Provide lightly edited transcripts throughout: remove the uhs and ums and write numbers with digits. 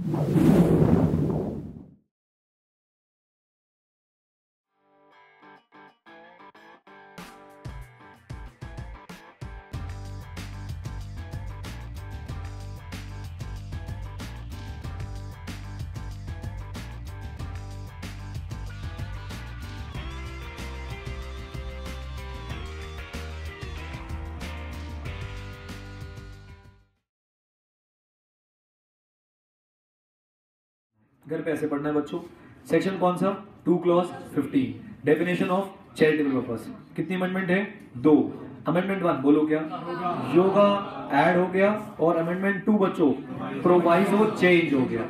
घर पे ऐसे पढ़ना है बच्चों। सेक्शन कौन सा? 2 clause 15 definition of charitable purpose. कितनी अमेंडमेंट है? 2। अमेंडमेंट 1 बोलो क्या? योगा ऐड हो गया, और अमेंडमेंट 2 बच्चों प्रोवाइजो चेंज हो गया।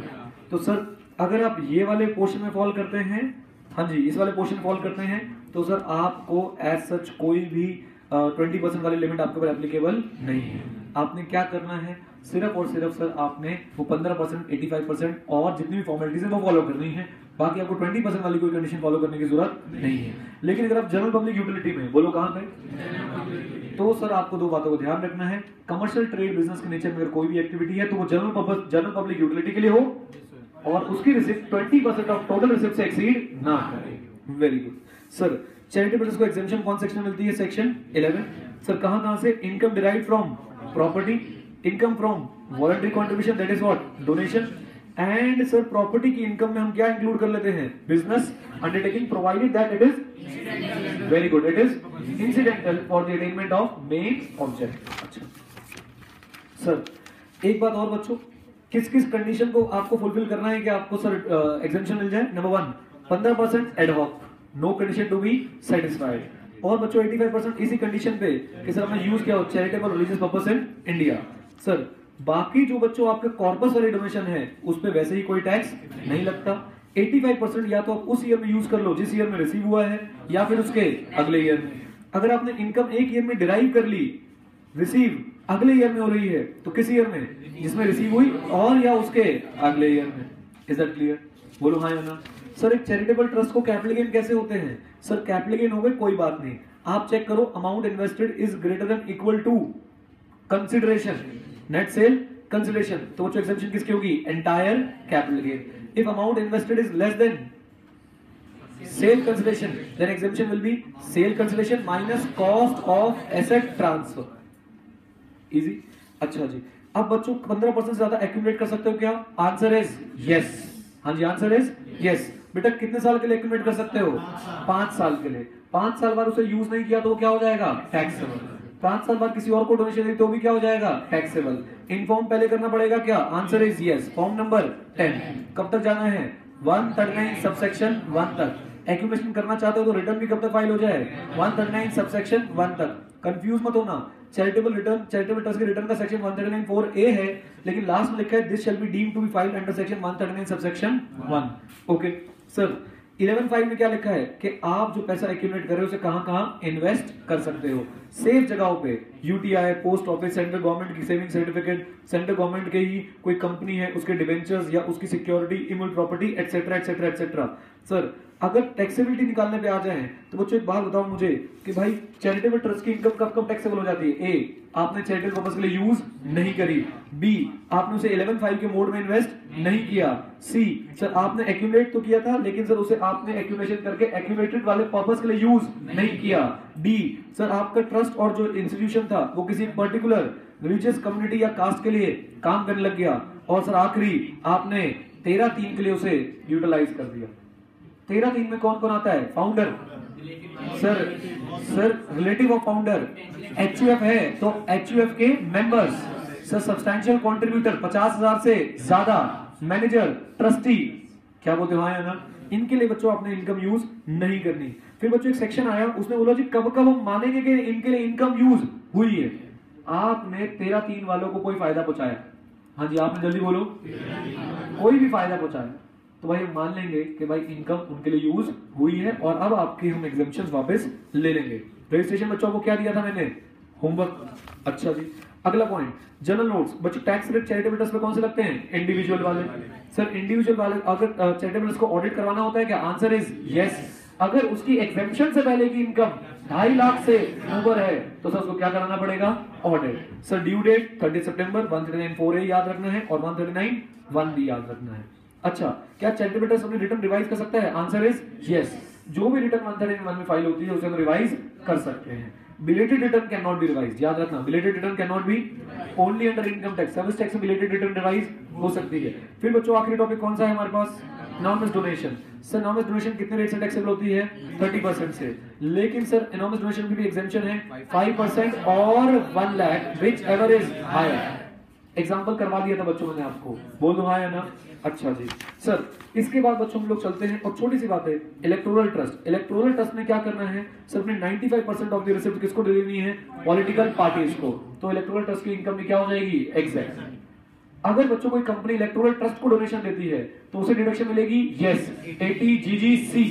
तो सर अगर आप ये वाले पोर्शन में फॉल करते हैं, हाँ जी इस वाले पोर्शन फॉल करते हैं, तो सर आपको एज सच कोई भी 20% वाली लिमिट आपके ऊपर एप्लीकेबल नहीं है। आपने क्या करना है? सिर्फ और सिर्फ सर आपने वो 15%, 85% और जितनी भी फॉर्मेलिटीज है वो फॉलो करनी है। बाकी आपको 20% वाली कोई कंडीशन फॉलो करने की जरूरत नहीं है। लेकिन अगर आप जनरल पब्लिक यूटिलिटी में, बोलो कहां पे, तो सर आपको 2 बातों को ध्यान रखना है। कमर्शियल ट्रेड बिजनेस के नेचर में अगर कोई भी एक्टिविटी है तो वो जनरल पब्लिक यूटिलिटी के लिए हो, और उसकी रिसिप्ट 20% ऑफ टोटल रिसिप्ट से एक्सीड ना करे। Very good sir. चैरिटेबल को एग्जेम्पशन कौन सेक्शन में मिलती है? सेक्शन 11। सर कहां से? Income derived from property, income from voluntary contribution, that is what? Donation. And sir property की इनकम में हम क्या इंक्लूड कर लेते हैं? Business undertaking, provided that it is, very good, it is incidental for the attainment of main object. अच्छा sir एक बात और बच्चों, किस किस कंडीशन को आपको फुलफिल करना है कि आपको सर एग्जेम्पशन मिल जाए? Number 1 15% ad hoc, no condition to be satisfied. और बच्चों 85% इसी कंडीशन पे कि सर हमने यूज किया हो charitable religious purpose in India. Sir बाकी जो बच्चों आपके कॉर्पस वाली डोनेशन है उस पे वैसे ही कोई टैक्स नहीं लगता। 85% या तो आप उस ईयर में यूज कर लो जिस ईयर में रिसीव हुआ है, या फिर उसके अगले ईयर में। अगर आपने इनकम एक ईयर में डिराइव कर ली, रिसीव अगले ईयर में हो रही है, तो किस ईयर में? जिसमें रिसीव हुई, और या उसके अगले ईयर में। Is that clear? बोलो हाँ या ना। सर एक चैरिटेबल ट्रस्ट को कैपिटल गेन कैसे होते हैं? सर कैपिटल गेन हो गए कोई बात नहीं, आप चेक करो amount invested is greater than equal to consideration, net sale consideration. तो बच्चों एग्जेम्पशन किसकी होगी? Entire capital gain. If amount invested is less than sale consideration, then exemption will be sale consideration minus cost of asset transfer. Easy. अच्छा जी, अब बच्चों 15% से ज्यादा एक्यूमुलेट कर सकते हो क्या? Answer is yes. हाँ जी आंसर इज यस। बेटा कितने साल के लिए एक्यूमुलेट कर सकते हो? 5 साल के लिए। 5 साल बाद उसे यूज नहीं किया तो वो क्या हो जाएगा? टैक्सेबल। 5 साल बाद किसी और को डोनेशन दी तो भी क्या हो जाएगा? टैक्सेबल। इन्फॉर्म पहले करना पड़ेगा क्या? Answer is yes. Form number 10 कब तक जाना है? 139 सबसेक्शन 1 तक। एक्यूमुलेशन करना चाहते हो तो रिटर्न भी कब तक फाइल हो जाए? 139 सबसेक्शन 1 तक। कंफ्यूज मत होना, चैरिटेबल ट्रस्ट के रिटर्न का सेक्शन 139(4)(a) है, लेकिन लास्ट में लिखा है this shall be deemed to be filed under section 139 subsection 1। Okay sir 11(5) में क्या लिखा है कि आप जो पैसा एक्यूमुलेट कर रहे हो उसे कहां इन्वेस्ट कर सकते हो? सेफ जगहों पे, UTI, post office, central government की सेविंग सर्टिफिकेट, सेंट्रल गवर्नमेंट के ही कोई कंपनी है उसके डिबेंचर्स या उसकी security, immovable property etcetera etcetera etcetera. Sir अगर टैक्सेबिलिटी निकालने पे आ जाए तो बच्चों एक बात बताओ मुझे कि भाई चैरिटेबल ट्रस्ट की इनकम कब कब टैक्सेबल हो जाती है? ए, आपने चैरिटेबल पर्पस के लिए यूज नहीं करी। बी, आपने उसे 11(5) के मोड में इन्वेस्ट नहीं किया। सी, सर आपने एक्यूमुलेट तो किया था लेकिन सर उसे आपने एक्यूमुलेशन करके एक्यूमुलेटेड वाले पर्पस के लिए यूज नहीं किया। डी, सर आपका ट्रस्ट और जो इंस्टीट्यूशन था वो किसी पर्टिकुलर रिलीजियस कम्युनिटी या कास्ट के लिए काम करने लग गया। और सर आखिरी आपने 13(3) के लिए उसे यूटिलाइज कर दिया। 13(3) में कौन कौन आता है? Founder. Sir relative of founder. HUF है तो एचयूएफ के मेंबर्स। सर सब्सटैंशियल कंट्रीब्यूटर 50,000 से ज्यादा, मैनेजर, ट्रस्टी, क्या बोलते हो हाँ या ना? इनके लिए बच्चों आपने इनकम यूज नहीं करनी। फिर बच्चों एक सेक्शन आया, उसने बोला जी कब कब हम मानेंगे कि इनके लिए इनकम यूज हुई है? आपने 13(3) वालों को कोई फायदा पहुंचाया? हाँ जी आपने जल्दी बोलो। कोई भी फायदा पहुंचाया तो भाई मान लेंगे कि भाई इनकम उनके लिए यूज हुई है, और अब आपके हम एग्जेम्पशंस वापस ले लेंगे। रजिस्ट्रेशन बच्चों को क्या दिया था मैंने? होमवर्क। अच्छा जी अगला पॉइंट, जनरल नोट्स। बच्चों टैक्स रेट चैरिटेबल ट्रस्ट पे कौन से लगते हैं? इंडिविजुअल वाले। सर इंडिविजुअल वाले अगर चैरिटेबल ट्रस्ट को ऑडिट करवाना होता है क्या? Answer is yes. अगर उसकी एग्जेम्पशन से पहले की इनकम 2.5 लाख से ऊपर है तो सर उसको क्या कराना पड़ेगा? ऑडिट। सर ड्यू डेट 30 सितंबर, 139(4)A याद रखना है और 139(1)B याद रखना है। अच्छा, क्या चैरिटेबल ट्रस्ट अपनी रिटर्न रिवाइज कर सकता है? Answer is yes. जो भी रिटर्न 139(1) में फाइल होती है उसे हम रिवाइज कर सकते हैं। Belated return can not be revise, याद रखना, belated return can not be only under income tax. Service tax में बिलेटेड रिटर्न रिवाइज हो सकती है। फिर बच्चों आखिरी टॉपिक कौन सा है हमारे पास? Enormous donation. Sir enormous donation कितने रेट से टैक्सेबल होती है? 30% से। लेकिन सर एनॉर्मस डोनेशन की भी एग्जेम्पशन है 5% और 1 lakh whichever is higher. Example करवा दिया था बच्चों मैंने आपको, बोल दो हाँ या ना? अच्छा जी सर, इसके बाद बच्चों हम लोग चलते हैं और छोटी सी बात है, इलेक्टोरल ट्रस्ट। इलेक्टोरल ट्रस्ट में क्या करना है सर? अपने 95% ऑफ द रिसिप्ट किसको दे देनी है? पॉलिटिकल पार्टीज को। तो इलेक्टोरल ट्रस्ट की इनकम में क्या हो जाएगी? एग्जैक्ट। अगर बच्चों कोई कंपनी इलेक्टोरल ट्रस्ट को डोनेशन देती है तो उसे डिडक्शन मिलेगी yes 80GG(c)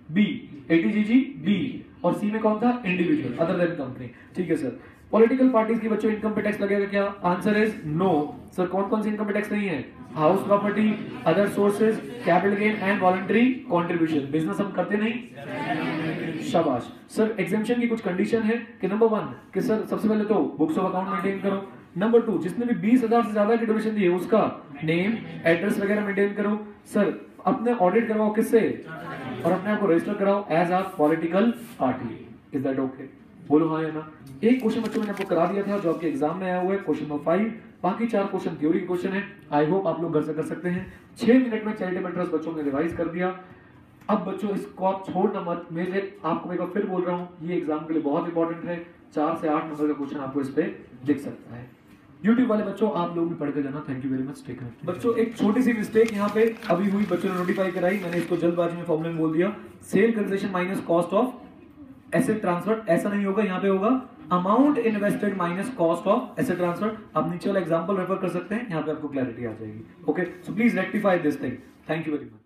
B, 80GG B, और सी में कौन था? Individual other than company. ठीक है सर। पॉलिटिकल पार्टीज की बच्चों इनकम पे टैक्स लगेगा क्या? Answer is no. सर कौन कौन सी इनकम पे टैक्स नहीं है? House property, other sources, capital gain and voluntary contribution. Business हम करते नहीं? शाबाश। सर एग्जेम्पशन की कुछ कंडीशन है कि नंबर 1 कि सर सबसे पहले तो बुक्स ऑफ अकाउंट मेंटेन करो। नंबर 2 जिसने भी 20,000 से ज्यादा की डोनेशन दी है उसका नेम, एड्रेस वगैरह मेंटेन करो। सर अपने ऑडिट करवाओ किससे? और अपने आप को रजिस्टर कराओ as a political party. Is that okay? बोलो हाँ या ना? एक क्वेश्चन बच्चों मैंने आपको करा दिया था जो आपके एग्जाम में आया हुआ है, क्वेश्चन नंबर 5। बाकी 4 क्वेश्चन थ्योरी के क्वेश्चन है। आई होप आप लोग घर से कर सकते हैं। 6 मिनट में चैरिटेबल ट्रस्ट बच्चों ने रिवाइज कर दिया। अब बच्चों इसको आप छोड़ना मत। मैं आपको एक बार फिर बोल रहा हूँ, ये एग्जाम के लिए बहुत इंपॉर्टेंट है। 4 से 8 नंबर का क्वेश्चन आपको इस पे दिख सकता है। YouTube वाले बच्चों आप लोग भी पढ़ के जाना। Thank you very much. Take care. बच्चों एक छोटी सी मिस्टेक यहाँ पे अभी हुई, बच्चों ने नोटिफाई कराई, मैंने इसको जल्दबाजी में फॉर्मूले में बोल दिया। Sale concession minus cost of asset transfer, ऐसा नहीं होगा, यहाँ पे होगा amount invested minus cost of asset transfer. आप नीचे वाला एग्जांपल रेफर कर सकते हैं, यहाँ पे आपको क्लैरिटी आ जाएगी। Okay, so please rectify this thing. Thank you very much.